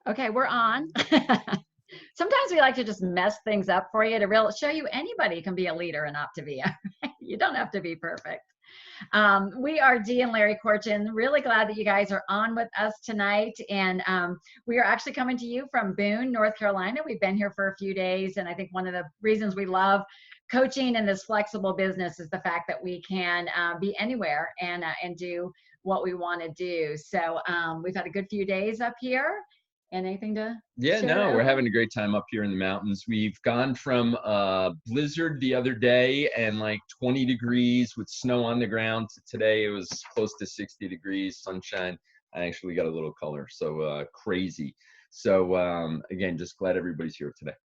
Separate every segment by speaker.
Speaker 1: Okay, we're on. Sometimes we like to just mess things up for you to really show you anybody can be a leader in Optavia. You don't have to be perfect. We are Dee and Larry Corchin. Really glad that you guys are on with us tonight. And we are actually coming to you from Boone, North Carolina. We've been here for a few days. And I think one of the reasons we love coaching in this flexible business is the fact that we can be anywhere and do what we want to do. So we've had a good few days up here. And anything to
Speaker 2: Yeah,
Speaker 1: share?
Speaker 2: no, we're having a great time up here in the mountains. We've gone from blizzard the other day and like 20 degrees with snow on the ground to today it was close to 60 degrees, sunshine. I actually got a little color, so crazy. So again, just glad everybody's here today.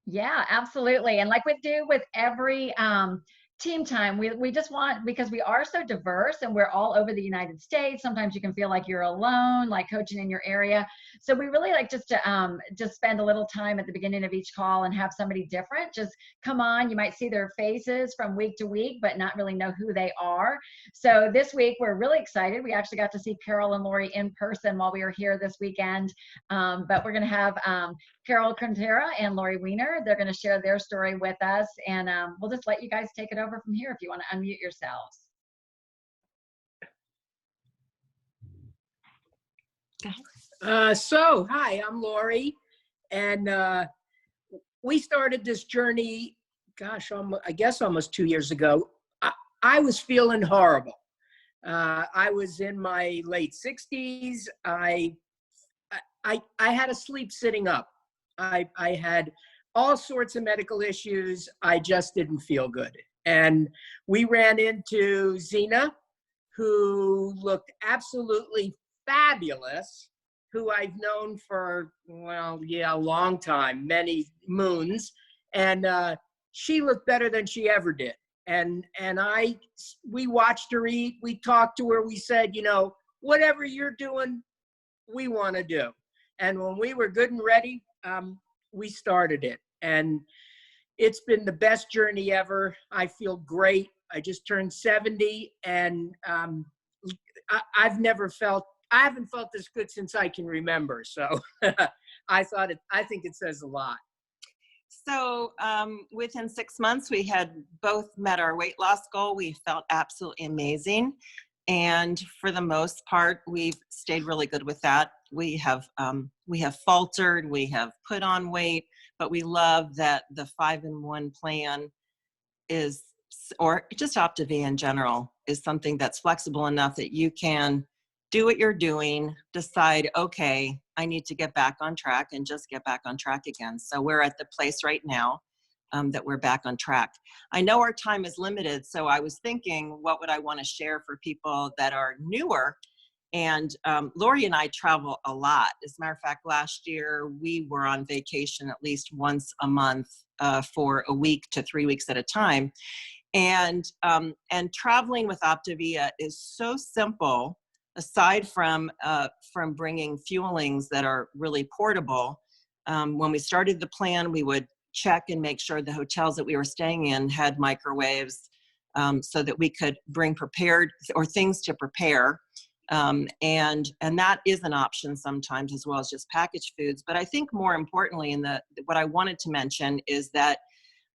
Speaker 1: Yeah, absolutely. And like we do with every team time, we just want, because we are so diverse and we're all over the United States, sometimes you can feel like you're alone, like coaching in your area. So we really like just to just spend a little time at the beginning of each call and have somebody different just come on. You might see their faces from week to week, but not really know who they are. So this week, we're really excited. We actually got to see Carol and Lori in person while we were here this weekend. But we're going to have Carol Quintera and Lori Weiner. They're going to share their story with us, and we'll just let you guys take it over from here if you want to unmute yourselves.
Speaker 3: Hi, I'm Lori, and we started this journey, gosh, I guess almost 2 years ago. I was feeling horrible. I was in my late 60s. I had to sleep sitting up. I had all sorts of medical issues. I just didn't feel good. And we ran into Zena, who looked absolutely fabulous, who I've known for, well, yeah, a long time, many moons. And she looked better than she ever did. And we watched her eat. We talked to her. We said, you know, whatever you're doing, we want to do. And when we were good and ready, we started it. And it's been the best journey ever. I feel great. I just turned 70, and I haven't felt this good since I can remember. So I think it says a lot.
Speaker 4: So within 6 months, we had both met our weight loss goal. We felt absolutely amazing. And for the most part, we've stayed really good with that. We have faltered, we have put on weight, but we love that the 5-in-1 plan is, or just Optavia in general, is something that's flexible enough that you can do what you're doing, decide, okay, I need to get back on track, and just get back on track again. So we're at the place right now that we're back on track. I know our time is limited, so I was thinking, what would I want to share for people that are newer? And Lori and I travel a lot. As a matter of fact, last year we were on vacation at least once a month for a week to 3 weeks at a time. And traveling with Optavia is so simple. Aside from bringing fuelings that are really portable, when we started the plan, we would check and make sure the hotels that we were staying in had microwaves, so that we could bring prepared or things to prepare. And that is an option sometimes, as well as just packaged foods. But I think more importantly, what I wanted to mention is that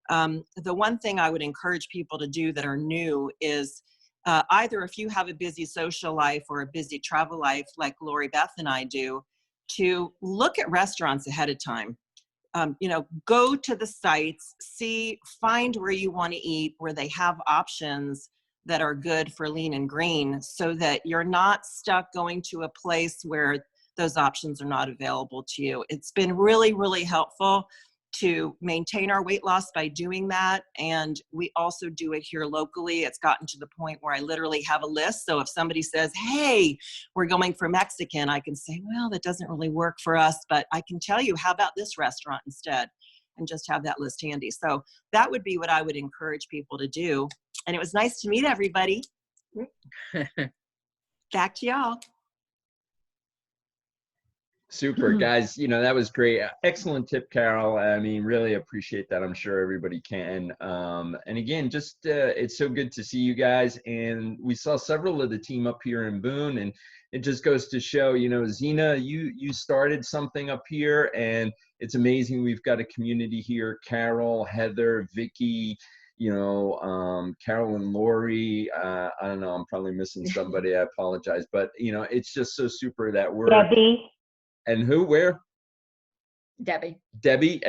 Speaker 4: the one thing I would encourage people to do that are new is either, if you have a busy social life or a busy travel life like Lori Beth and I do, to look at restaurants ahead of time. Go to the sites, find where you want to eat, where they have options that are good for lean and green, so that you're not stuck going to a place where those options are not available to you. It's been really, really helpful to maintain our weight loss by doing that. And we also do it here locally. It's gotten to the point where I literally have a list. So if somebody says, hey, we're going for Mexican, I can say, well, that doesn't really work for us, but I can tell you, how about this restaurant instead? And just have that list handy. So that would be what I would encourage people to do. And it was nice to meet everybody. Back to y'all.
Speaker 2: Super, guys. That was great. Excellent tip, Carol. I mean, really appreciate that. I'm sure everybody can. And again, just it's so good to see you guys. And we saw several of the team up here in Boone. And it just goes to show, Zena, you started something up here, and it's amazing. We've got a community here. Carol, Heather, Vicky, Carol and Lori. I don't know, I'm probably missing somebody. I apologize. But, it's just so super that we're.
Speaker 5: Debbie.
Speaker 2: And who, where?
Speaker 1: Debbie.
Speaker 2: Debbie,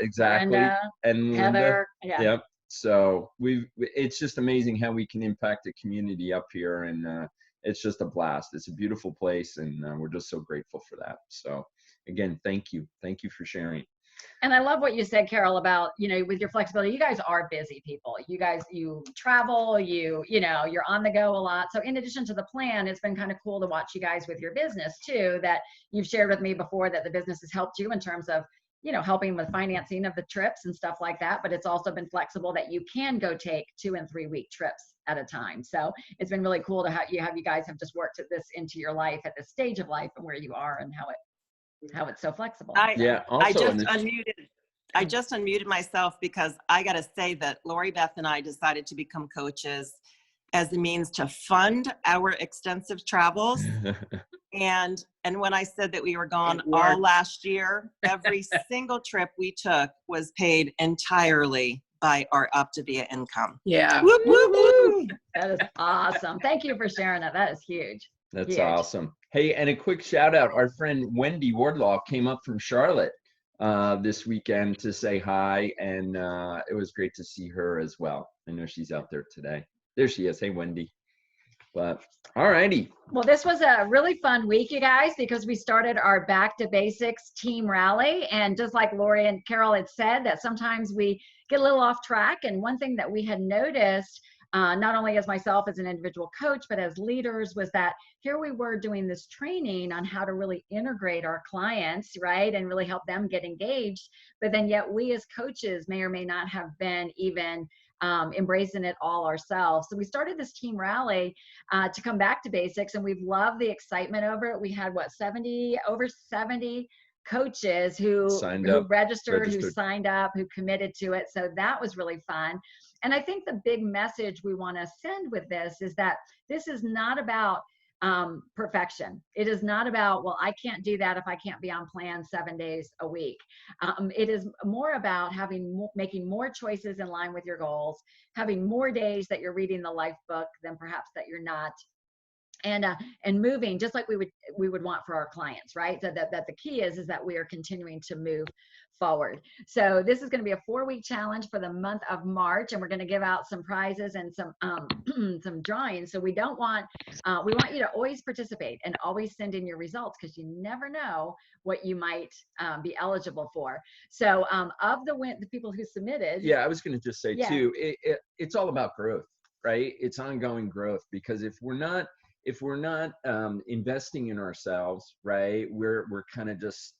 Speaker 2: exactly.
Speaker 1: Linda,
Speaker 2: and Linda.
Speaker 1: Heather. Yeah.
Speaker 2: Yep. So it's just amazing how we can impact the community up here, and it's just a blast. It's a beautiful place, and we're just so grateful for that. So again, thank you for sharing.
Speaker 1: And I love what you said, Carol, about, with your flexibility. You guys are busy people. You guys, you travel, you're on the go a lot. So in addition to the plan, it's been kind of cool to watch you guys with your business too, that you've shared with me before, that the business has helped you in terms of, helping with financing of the trips and stuff like that. But it's also been flexible that you can go take 2 and 3 week trips at a time. So it's been really cool to have you guys have just worked this into your life at this stage of life and where you are and how it's so flexible.
Speaker 4: I just unmuted myself because I got to say that Lori Beth and I decided to become coaches as a means to fund our extensive travels. And when I said that we were gone all last year, every single trip we took was paid entirely by our Optavia income.
Speaker 3: Yeah.
Speaker 4: Whoop, whoop, whoop.
Speaker 1: That is awesome. Thank you for sharing that. That is huge.
Speaker 2: That's
Speaker 1: huge.
Speaker 2: Awesome. Hey, and a quick shout out. Our friend Wendy Wardlaw came up from Charlotte this weekend to say hi, and it was great to see her as well. I know she's out there today. There she is. Hey, Wendy. But all righty.
Speaker 1: Well, this was a really fun week, you guys, because we started our Back to Basics team rally. And just like Lori and Carol had said, that sometimes we get a little off track. And one thing that we had noticed, not only as myself as an individual coach, but as leaders, was that here we were doing this training on how to really integrate our clients, right? And really help them get engaged. But then yet we as coaches may or may not have been even embracing it all ourselves. So we started this team rally to come back to basics, and we've loved the excitement over it. We had over 70 coaches who registered, who signed up, who committed to it. So that was really fun. And I think the big message we want to send with this is that this is not about perfection. It is not about, well, I can't do that if I can't be on plan 7 days a week. It is more about making more choices in line with your goals, having more days that you're reading the life book than perhaps that you're not. And moving just like we would want for our clients, right? So that the key is that we are continuing to move forward. So this is going to be a 4-week challenge for the month of March, and we're going to give out some prizes and some some drawings. So we want you to always participate and always send in your results, because you never know what you might be eligible for. So of the people who submitted,
Speaker 2: yeah, I was going to just say too, it's all about growth, right? It's ongoing growth, because if we're not investing in ourselves, right, we're kind of just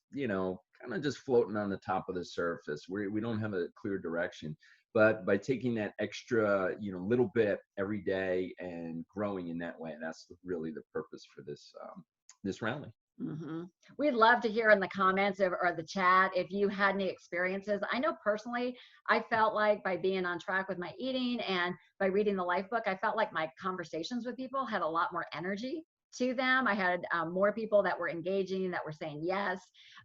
Speaker 2: floating on the top of the surface. We don't have a clear direction. But by taking that extra little bit every day and growing in that way, that's really the purpose for this rally.
Speaker 1: Mm-hmm. We'd love to hear in the comments or the chat if you had any experiences. I know personally, I felt like by being on track with my eating and by reading the life book, I felt like my conversations with people had a lot more energy to them. I had more people that were engaging, that were saying yes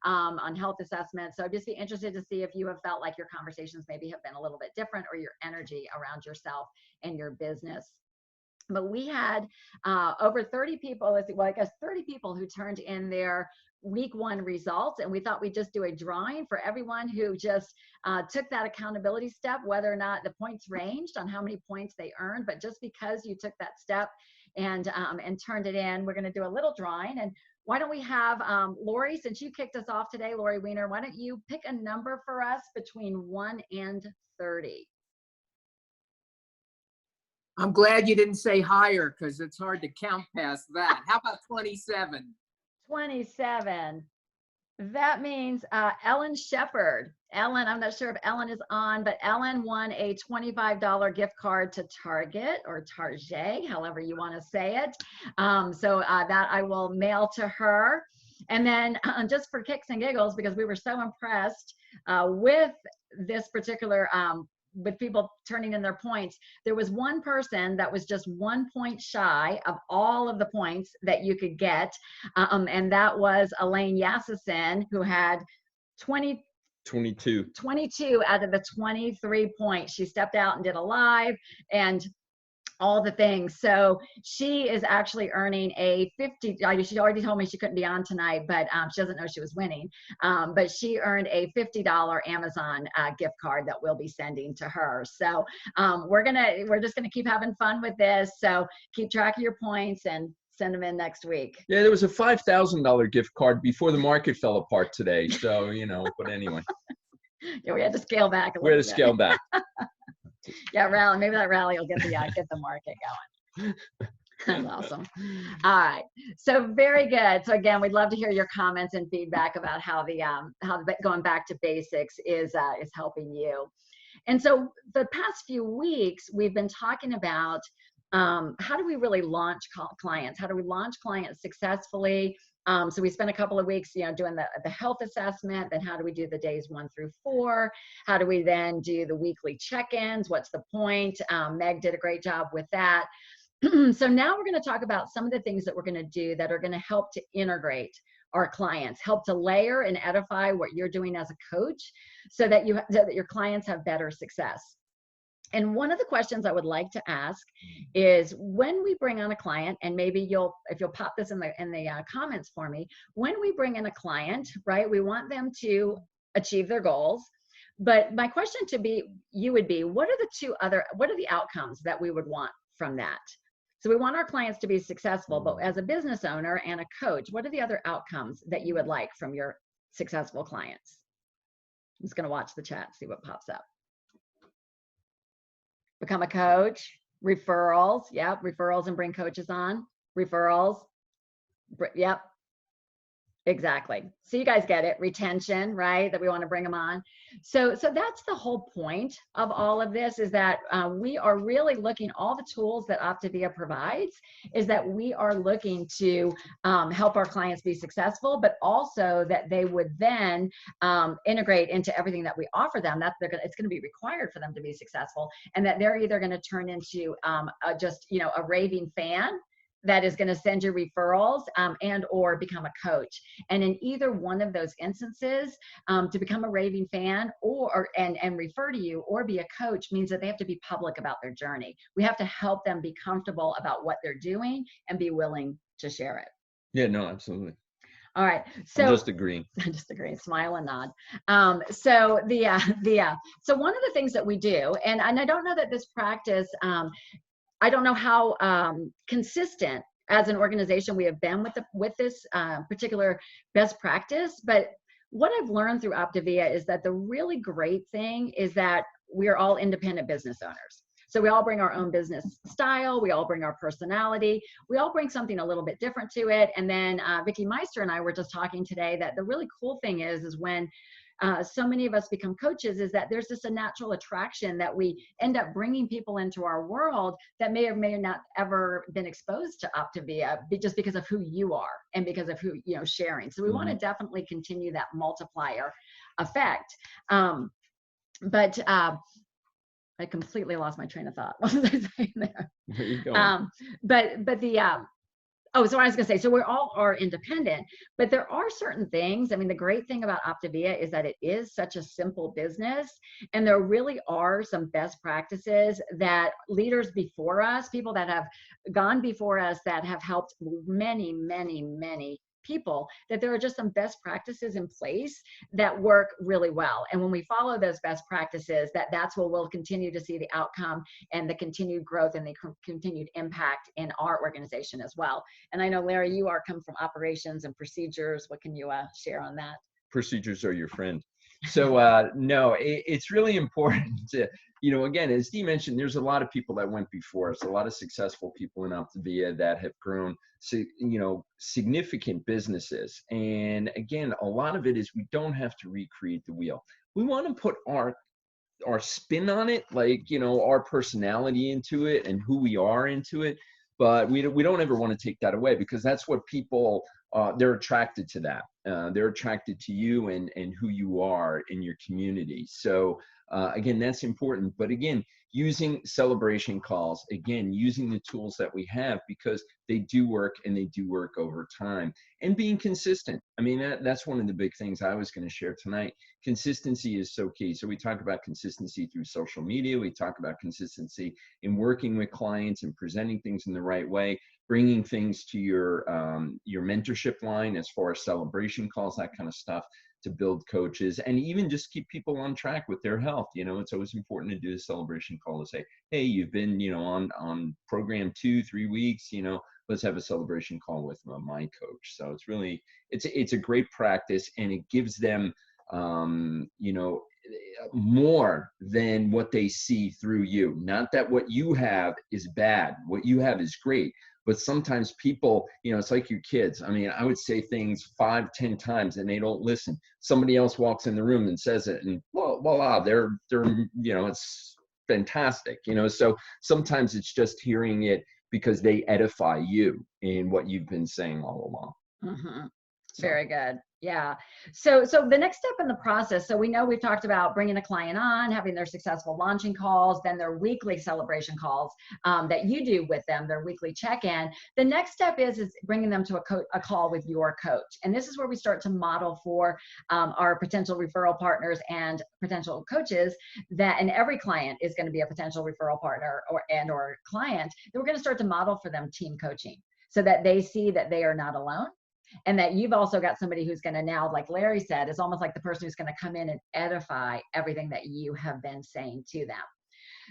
Speaker 1: on health assessments. So I'd just be interested to see if you have felt like your conversations maybe have been a little bit different, or your energy around yourself and your business. But we had over 30 people, 30 people who turned in their week 1 results. And we thought we'd just do a drawing for everyone who just took that accountability step, whether or not the points ranged on how many points they earned. But just because you took that step and turned it in, we're going to do a little drawing. And why don't we have Lori, since you kicked us off today, Lori Weiner, why don't you pick a number for us between 1 and 30?
Speaker 3: I'm glad you didn't say higher, because it's hard to count past that. How about 27?
Speaker 1: 27. That means Ellen Shepard. Ellen, I'm not sure if Ellen is on, but Ellen won a $25 gift card to Target, or Target, however you want to say it. So that I will mail to her. And then just for kicks and giggles, because we were so impressed with this particular with people turning in their points, there was one person that was just 1 point shy of all of the points that you could get. And that was Elaine Yassison, who had
Speaker 2: 22.
Speaker 1: 22 out of the 23 points. She stepped out and did a live and all the things. So she is actually earning a 50, she already told me she couldn't be on tonight, but she doesn't know she was winning. But she earned a $50 Amazon gift card that we'll be sending to her. So we're just gonna keep having fun with this. So keep track of your points and send them in next week.
Speaker 2: Yeah, there was a $5,000 gift card before the market fell apart today. So, but anyway.
Speaker 1: Yeah, we had to scale back a little bit.
Speaker 2: We had to scale back.
Speaker 1: Yeah, rally. Maybe that rally will get the market going. That's awesome. All right. So very good. So again, we'd love to hear your comments and feedback about how going back to basics is helping you. And so the past few weeks, we've been talking about how do we really launch clients? How do we launch clients successfully? So we spent a couple of weeks, doing the health assessment. Then how do we do the days 1 through 4? How do we then do the weekly check-ins? What's the point? Meg did a great job with that. So now we're going to talk about some of the things that we're going to do that are going to help to integrate our clients, help to layer and edify what you're doing as a coach so that your clients have better success. And one of the questions I would like to ask is, when we bring on a client, and maybe if you'll pop this in the comments for me, when we bring in a client, right, we want them to achieve their goals. But my question to you would be, what are the outcomes that we would want from that? So we want our clients to be successful, but as a business owner and a coach, what are the other outcomes that you would like from your successful clients? I'm just going to watch the chat, see what pops up. Become a coach, referrals. Yep, referrals and bring coaches on. Referrals. Yep, exactly. So you guys get it. Retention, right? That we want to bring them on. So that's the whole point of all of this, is that we are really looking, all the tools that Optavia provides is that we are looking to help our clients be successful, but also that they would then integrate into everything that we offer them. It's going to be required for them to be successful, and that they're either going to turn into a raving fan that is going to send you referrals and or become a coach. And in either one of those instances, to become a raving fan and refer to you or be a coach means that they have to be public about their journey. We have to help them be comfortable about what they're doing and be willing to share it.
Speaker 2: Yeah, no, absolutely.
Speaker 1: All right. So
Speaker 2: I'm just agreeing.
Speaker 1: Smile and nod. So one of the things that we do, and I don't know that this practice, I don't know how consistent as an organization we have been with this particular best practice, but what I've learned through Optavia is that the really great thing is that we're all independent business owners. So we all bring our own business style, we all bring our personality, we all bring something a little bit different to it. And then Vicki Meister and I were just talking today that the really cool thing is when so many of us become coaches, is that there's just a natural attraction that we end up bringing people into our world that may or may not ever been exposed to Optavia just because of who you are and because of who, sharing. So we want to definitely continue that multiplier effect. But I completely lost my train of thought. What was I saying there?
Speaker 2: Where are you going?
Speaker 1: So I was going to say, so we all are independent, but there are certain things. I mean, the great thing about Optavia is that it is such a simple business, and there really are some best practices that leaders before us, people that have gone before us that have helped many, many, many people, that there are just some best practices in place that work really well. And when we follow those best practices, that's where we'll continue to see the outcome and the continued growth and the continued impact in our organization as well. And I know, Larry, you come from operations and procedures. What can you share on that?
Speaker 2: Procedures are your friend. So no, it's really important to, again, as Dee mentioned, there's a lot of people that went before us, a lot of successful people in Optavia that have grown, significant businesses. And again, a lot of it is we don't have to recreate the wheel. We want to put our spin on it, like, our personality into it and who we are into it. But we don't ever want to take that away, because that's what people they're attracted to that. They're attracted to you and who you are in your community. So again, that's important. But again, using celebration calls, again, using the tools that we have, because they do work and they do work over time, and being consistent. I mean, that's one of the big things I was going to share tonight. Consistency is so key. So we talk about consistency through social media. We talk about consistency in working with clients and presenting things in the right way, bringing things to your mentorship line as far as celebration calls, that kind of stuff, to build coaches and even just keep people on track with their health. You know, it's always important to do a celebration call to say, hey, you've been, you know, on program 2-3 weeks, you know, let's have a celebration call with my coach. So it's really, it's a great practice, and it gives them, you know, more than what they see through you. Not that what you have is bad, what you have is great. But sometimes people, you know, it's like your kids. I mean, I would say things 5-10 times and they don't listen. Somebody else walks in the room and says it, and voila, they're, you know, it's fantastic, you know. So sometimes it's just hearing it because they edify you in what you've been saying all along.
Speaker 1: Mm-hmm.
Speaker 2: So.
Speaker 1: Very good. Yeah. So the next step in the process, so we know we've talked about bringing a client on, having their successful launching calls, then their weekly celebration calls that you do with them, their weekly check-in. The next step is bringing them to a call with your coach. And this is where we start to model for our potential referral partners and potential coaches that, and every client is going to be a potential referral partner or client, that we're going to start to model for them team coaching so that they see that they are not alone. And that you've also got somebody who's going to now, like Larry said, is almost like the person who's going to come in and edify everything that you have been saying to them.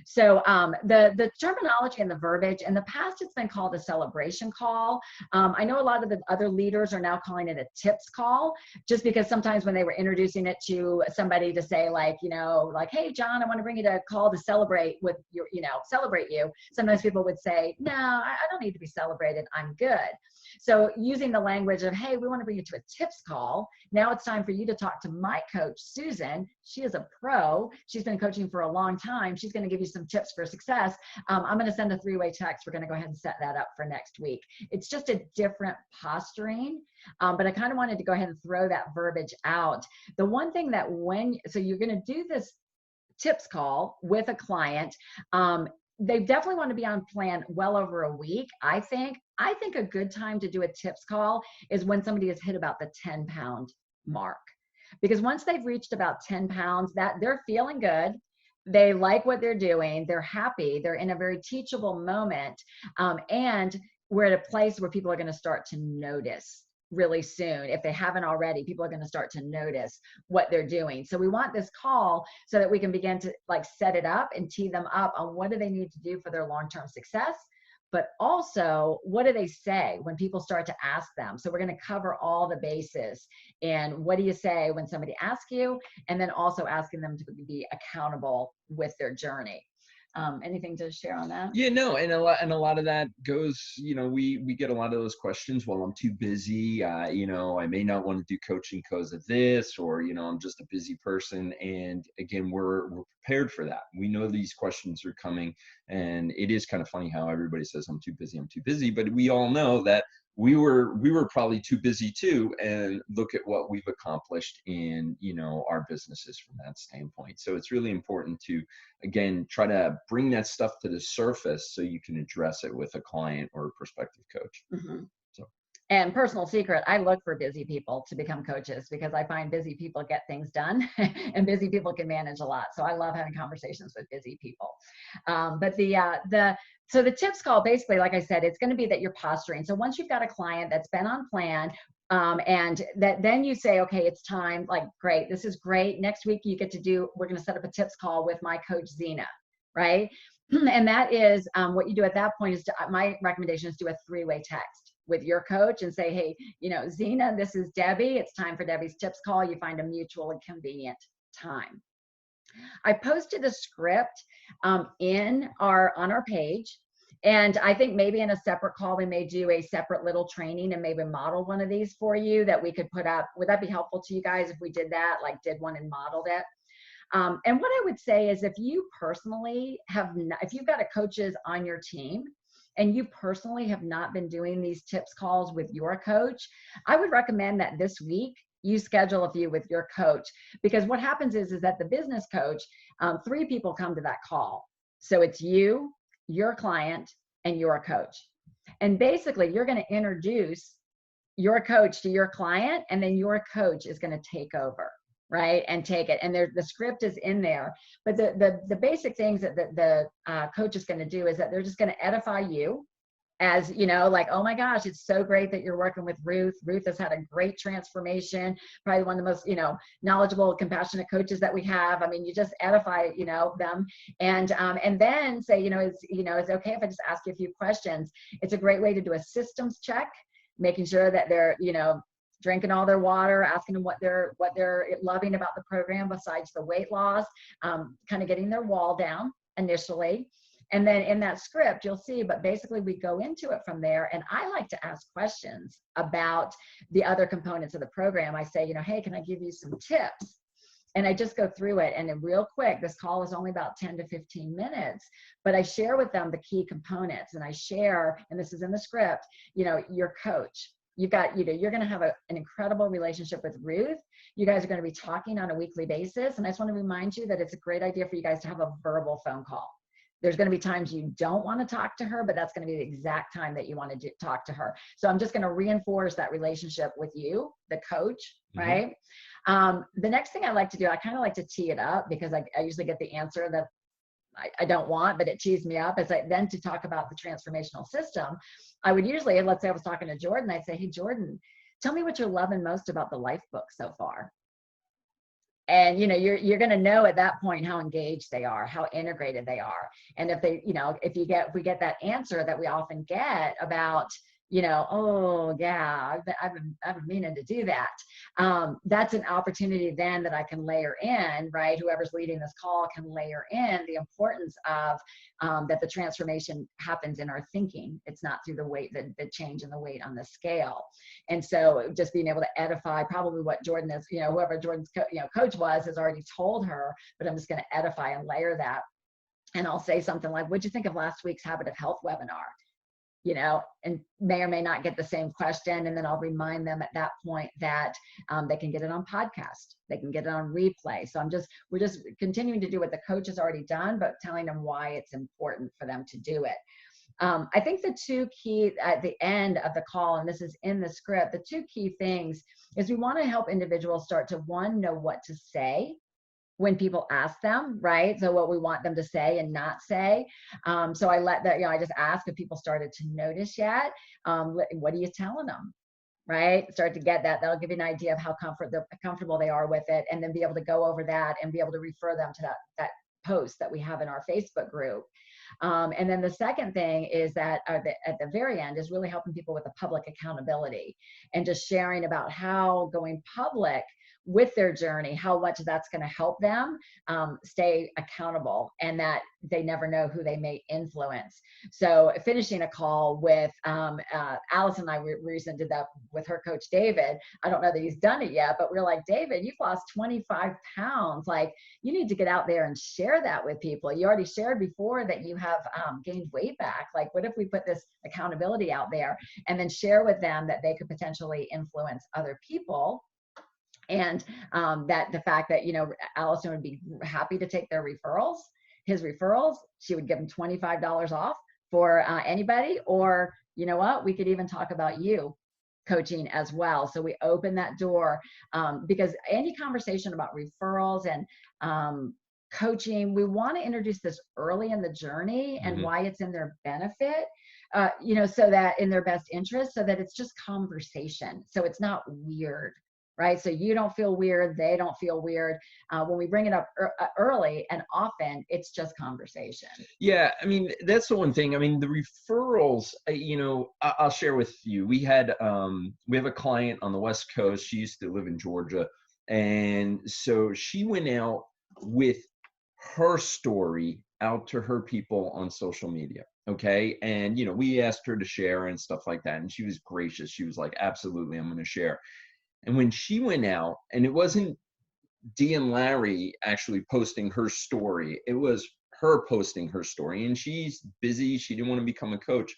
Speaker 1: So the terminology and the verbiage, in the past, it's been called a celebration call. I know a lot of the other leaders are now calling it a tips call, just because sometimes when they were introducing it to somebody to say, like, you know, like, hey, John, I want to bring you to a call to celebrate with your, you know, celebrate you. Sometimes people would say, no, I don't need to be celebrated. I'm good. So using the language of, hey, we want to bring you to a tips call. Now it's time for you to talk to my coach, Susan. She is a pro. She's been coaching for a long time. She's going to give you some tips for success. I'm going to send a 3-way text. We're going to go ahead and set that up for next week. It's just a different posturing, but I kind of wanted to go ahead and throw that verbiage out. The one thing that so you're going to do this tips call with a client, they definitely want to be on plan well over a week. I think a good time to do a tips call is when somebody has hit about the 10-pound mark, because once they've reached about 10 pounds, that they're feeling good. They like what they're doing. They're happy. They're in a very teachable moment. And we're at a place where people are going to start to notice really soon. If they haven't already, people are going to start to notice what they're doing. So we want this call so that we can begin to like set it up and tee them up on what do they need to do for their long-term success, but also what do they say when people start to ask them. So we're going to cover all the bases. And what do you say when somebody asks you, and then also asking them to be accountable with their journey. Anything to share on that?
Speaker 2: Yeah, no, and a lot of that goes, you know, we get a lot of those questions. Well, I'm too busy. You know, I may not want to do coaching because of this, or, you know, I'm just a busy person. And again, we're prepared for that. We know these questions are coming, and it is kind of funny how everybody says I'm too busy, but we all know that we were probably too busy too, and look at what we've accomplished in, you know, our businesses from that standpoint. So it's really important to, again, try to bring that stuff to the surface so you can address it with a client or a prospective coach.
Speaker 1: Mm-hmm.
Speaker 2: So.
Speaker 1: And personal secret, I look for busy people to become coaches because I find busy people get things done and busy people can manage a lot. So I love having conversations with busy people. So the tips call, basically, like I said, it's going to be that you're posturing. So once you've got a client that's been on plan, and that then you say, okay, it's time, like, great, this is great. Next week we're going to set up a tips call with my coach, Zena, right? And that is what you do at that point is my recommendation is do a 3-way text with your coach and say, hey, you know, Zena, this is Debbie. It's time for Debbie's tips call. You find a mutual and convenient time. I posted a script on our page. And I think maybe in a separate call, we may do a separate little training and maybe model one of these for you that we could put up. Would that be helpful to you guys if we did that, like did one and modeled it? And what I would say is if you personally if you've got coaches on your team and you personally have not been doing these tips calls with your coach, I would recommend that this week you schedule a few with your coach, because what happens is that the business coach, 3 people come to that call. So it's you, your client, and your coach. And basically you're going to introduce your coach to your client, and then your coach is going to take over, right, and take it. And the script is in there, but the basic things that the coach is going to do is that they're just going to edify you, as you know, like, oh my gosh, it's so great that you're working with Ruth. Ruth has had a great transformation, probably one of the most, knowledgeable, compassionate coaches that we have. I mean, you just edify, them, and then say, it's okay if I just ask you a few questions. It's a great way to do a systems check, making sure that they're, drinking all their water, asking them what they're loving about the program besides the weight loss, kind of getting their wall down initially. And then in that script, you'll see, but basically we go into it from there. And I like to ask questions about the other components of the program. I say, hey, can I give you some tips? And I just go through it. And then real quick, this call is only about 10 to 15 minutes, but I share with them the key components. And I share, and this is in the script, your coach. You've got, you're going to have an incredible relationship with Ruth. You guys are going to be talking on a weekly basis. And I just want to remind you that it's a great idea for you guys to have a verbal phone call. There's going to be times you don't want to talk to her, but that's going to be the exact time that you want to talk to her. So I'm just going to reinforce that relationship with you, the coach, right? The next thing I like to do, I kind of like to tee it up, because I usually get the answer that I don't want, but it tees me up. As then to talk about the transformational system, I would usually, let's say I was talking to Jordan, I'd say, hey, Jordan, tell me what you're loving most about the life book so far. And you're going to know at that point how engaged they are, how integrated they are. And if they, if we get that answer that we often get about, oh yeah, I've been meaning to do that. That's an opportunity then that I can layer in, right? Whoever's leading this call can layer in the importance of that the transformation happens in our thinking. It's not through the weight, the change in the weight on the scale. And so just being able to edify probably what Jordan is, whoever Jordan's coach was, has already told her, but I'm just going to edify and layer that. And I'll say something like, what'd you think of last week's Habit of Health webinar? And may or may not get the same question. And then I'll remind them at that point that they can get it on podcast. They can get it on replay. So we're just continuing to do what the coach has already done, but telling them why it's important for them to do it. I think the 2 key at the end of the call, and this is in the script, the 2 key things is we want to help individuals start to, one, know what to say when people ask them, right? So what we want them to say and not say. So I let that, I just ask if people started to notice yet. What are you telling them, right? Start to get that. That'll give you an idea of how comfortable they are with it, and then be able to go over that and be able to refer them to that post that we have in our Facebook group. And then the second thing is that at the very end is really helping people with the public accountability, and just sharing about how going public with their journey, how much that's going to help them stay accountable, and that they never know who they may influence. So finishing a call with Allison and I recently did that with her coach, David. I don't know that he's done it yet, but we're like, David, you've lost 25 pounds. Like, you need to get out there and share that with people. You already shared before that you have gained weight back. Like, what if we put this accountability out there and then share with them that they could potentially influence other people? And that the fact that, Allison would be happy to take their referrals, his referrals, she would give him $25 off for anybody. Or, you know what, we could even talk about you coaching as well. So we open that door because any conversation about referrals and coaching, we want to introduce this early in the journey and why it's in their benefit, so that in their best interest, so that it's just conversation. So it's not weird. Right? So you don't feel weird. They don't feel weird. When we bring it up early and often, it's just conversation.
Speaker 2: Yeah. I mean, that's the one thing. I mean, the referrals, I'll share with you. We have a client on the West Coast. She used to live in Georgia. And so she went out with her story out to her people on social media. Okay. And, we asked her to share and stuff like that. And she was gracious. She was like, absolutely, I'm going to share. And when she went out, and it wasn't Dee and Larry actually posting her story, it was her posting her story, and she's busy. She didn't want to become a coach,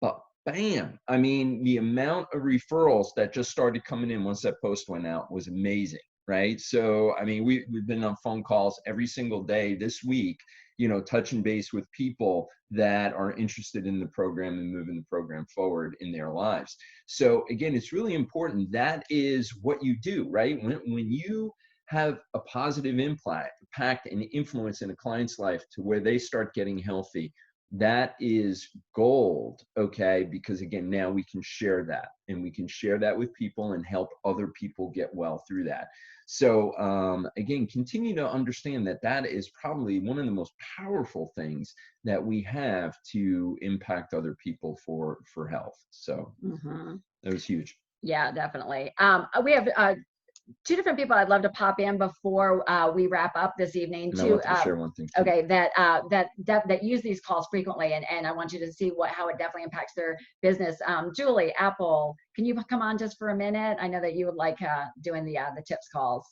Speaker 2: but bam, I mean, the amount of referrals that just started coming in once that post went out was amazing, right? So, I mean, we've been on phone calls every single day this week, you know, touching base with people that are interested in the program and moving the program forward in their lives. So again, it's really important. That is what you do, right? When you have a positive impact and influence in a client's life to where they start getting healthy, that is gold, okay? Because again, now we can share that, and we can share that with people and help other people get well through that. So again, continue to understand that that is probably one of the most powerful things that we have to impact other people for health. So that was huge.
Speaker 1: Yeah, definitely. We have two different people I'd love to pop in before we wrap up this evening.
Speaker 2: And I want to share one thing too.
Speaker 1: Okay, that use these calls frequently, and I want you to see how it definitely impacts their business. Julie, Apple, can you come on just for a minute? I know that you would like doing the tips calls.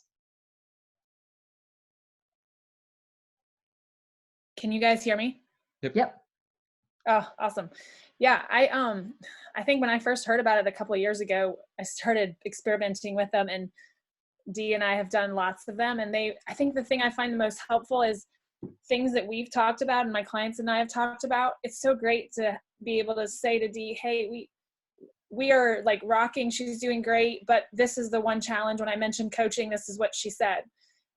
Speaker 5: Can you guys hear me?
Speaker 1: Yep.
Speaker 5: Oh, awesome. Yeah, I think when I first heard about it a couple of years ago, I started experimenting with them, and Dee and I have done lots of them. And I think the thing I find the most helpful is things that we've talked about and my clients and I have talked about. It's so great to be able to say to Dee, hey, we are like rocking, she's doing great, but this is the one challenge. When I mentioned coaching, this is what she said.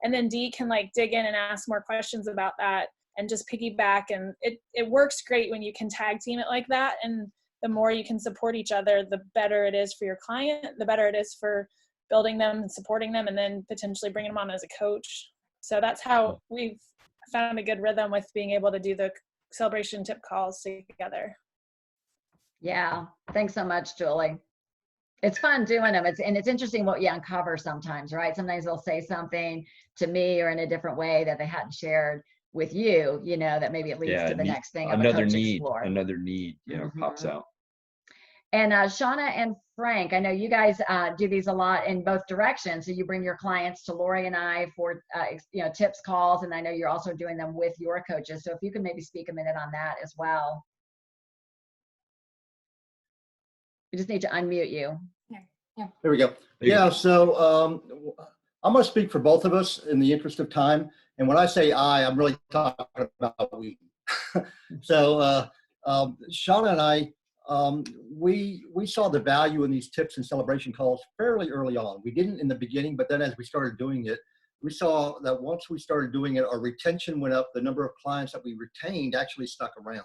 Speaker 5: And then Dee can like dig in and ask more questions about that and just piggyback. And it works great when you can tag team it like that. And the more you can support each other, the better it is for your client, the better it is for building them and supporting them, and then potentially bringing them on as a coach. So that's how we've found a good rhythm with being able to do the celebration tip calls together.
Speaker 1: Yeah, thanks so much, Julie. It's fun doing them. It's interesting what you uncover sometimes, right? Sometimes they'll say something to me or in a different way that they hadn't shared with you, you know, that maybe it leads to the next thing of
Speaker 2: another
Speaker 1: a coach
Speaker 2: need,
Speaker 1: explore.
Speaker 2: another need, you know, pops out.
Speaker 1: And Shauna and Frank, I know you guys do these a lot in both directions. So you bring your clients to Lori and I for you know, tips calls, and I know you're also doing them with your coaches. So if you can maybe speak a minute on that as well. We just need to unmute you.
Speaker 6: Yeah. There we go. Yeah. So I'm going to speak for both of us in the interest of time. And when I say I'm really talking about we. So Shauna and I, we saw the value in these tips and celebration calls fairly early on. We didn't in the beginning, but then as we started doing it, we saw that once we started doing it, our retention went up. The number of clients that we retained actually stuck around.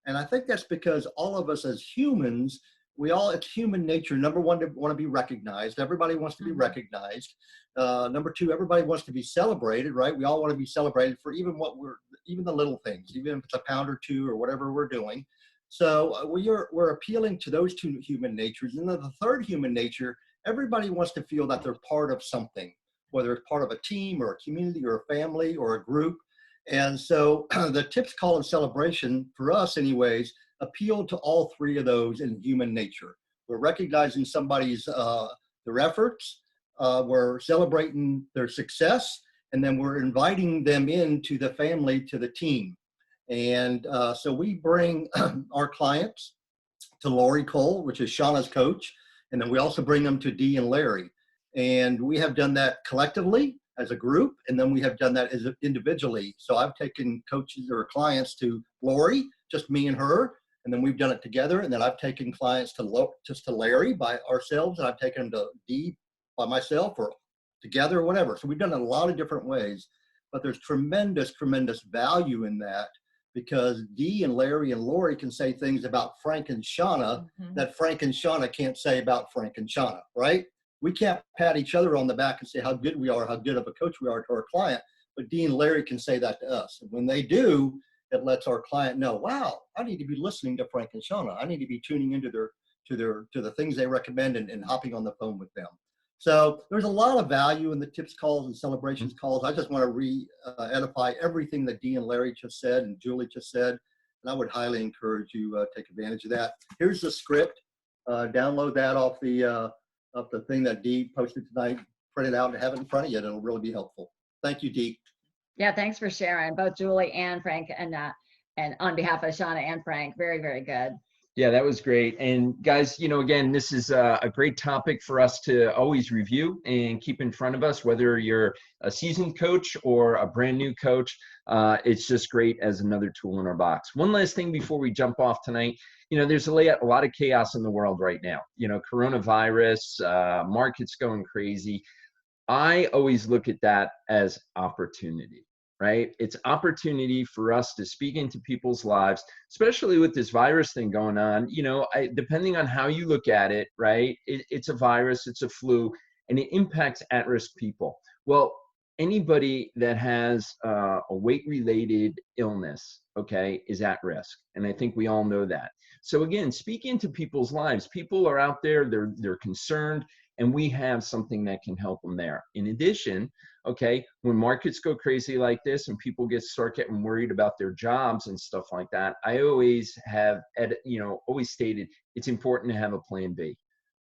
Speaker 6: And I think that's because all of us as humans, it's human nature. Number one, to want to be recognized. Everybody wants to be recognized. Number two, everybody wants to be celebrated, right? We all want to be celebrated for even the little things, even if it's a pound or two or whatever we're doing. So we're appealing to those two human natures. And then the third human nature, everybody wants to feel that they're part of something, whether it's part of a team or a community or a family or a group. And so the tips call and celebration for us anyways, appeal to all three of those in human nature. We're recognizing somebody's their efforts, we're celebrating their success, and then we're inviting them into the family, to the team. And so we bring our clients to Lori Cole, which is Shauna's coach, and then we also bring them to Dee and Larry. And we have done that collectively as a group, and then we have done that as individually. So I've taken coaches or clients to Lori, just me and her, and then we've done it together. And then I've taken clients just to Larry by ourselves, and I've taken them to Dee by myself or together or whatever. So we've done it a lot of different ways, but there's tremendous, tremendous value in that, because Dee and Larry and Lori can say things about Frank and Shauna that Frank and Shauna can't say about Frank and Shauna, right? We can't pat each other on the back and say how good we are, how good of a coach we are to our client, but Dee and Larry can say that to us. And when they do, it lets our client know, wow, I need to be listening to Frank and Shauna. I need to be tuning into the things they recommend and hopping on the phone with them. So there's a lot of value in the tips calls and celebrations calls. I just want to edify everything that Dee and Larry just said and Julie just said, and I would highly encourage you take advantage of that. Here's the script. Download that off the thing that Dee posted tonight. Print it out and have it in front of you, and it'll really be helpful. Thank you, Dee.
Speaker 1: Yeah, thanks for sharing, both Julie and Frank, and on behalf of Shauna and Frank. Very, very good.
Speaker 2: Yeah, that was great. And guys, again, this is a great topic for us to always review and keep in front of us, whether you're a seasoned coach or a brand new coach. It's just great as another tool in our box. One last thing before we jump off tonight. There's a lot of chaos in the world right now. Coronavirus, markets going crazy. I always look at that as opportunity, right? It's opportunity for us to speak into people's lives, especially with this virus thing going on. Depending on how you look at it, right? It's a virus, it's a flu, and it impacts at-risk people. Well, anybody that has a weight-related illness, okay, is at risk. And I think we all know that. So again, speak into people's lives. People are out there, they're concerned, and we have something that can help them there. In addition, okay, when markets go crazy like this and people start getting worried about their jobs and stuff like that, I always have, always stated it's important to have a plan B.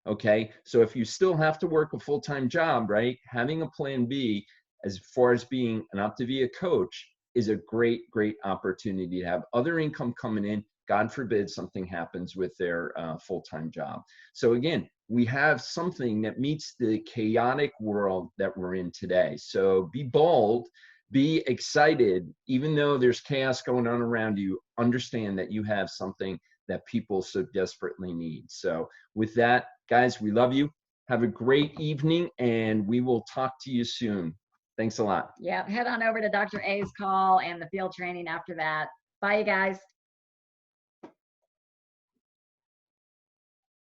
Speaker 2: Okay, so if you still have to work a full-time job, right, having a plan B as far as being an Optavia coach is a great, great opportunity to have other income coming in. God forbid something happens with their full-time job. So again, we have something that meets the chaotic world that we're in today. So be bold, be excited, even though there's chaos going on around you, understand that you have something that people so desperately need. So with that, guys, we love you. Have a great evening, and we will talk to you soon. Thanks a lot.
Speaker 1: Yeah, head on over to Dr. A's call and the field training after that. Bye, you guys.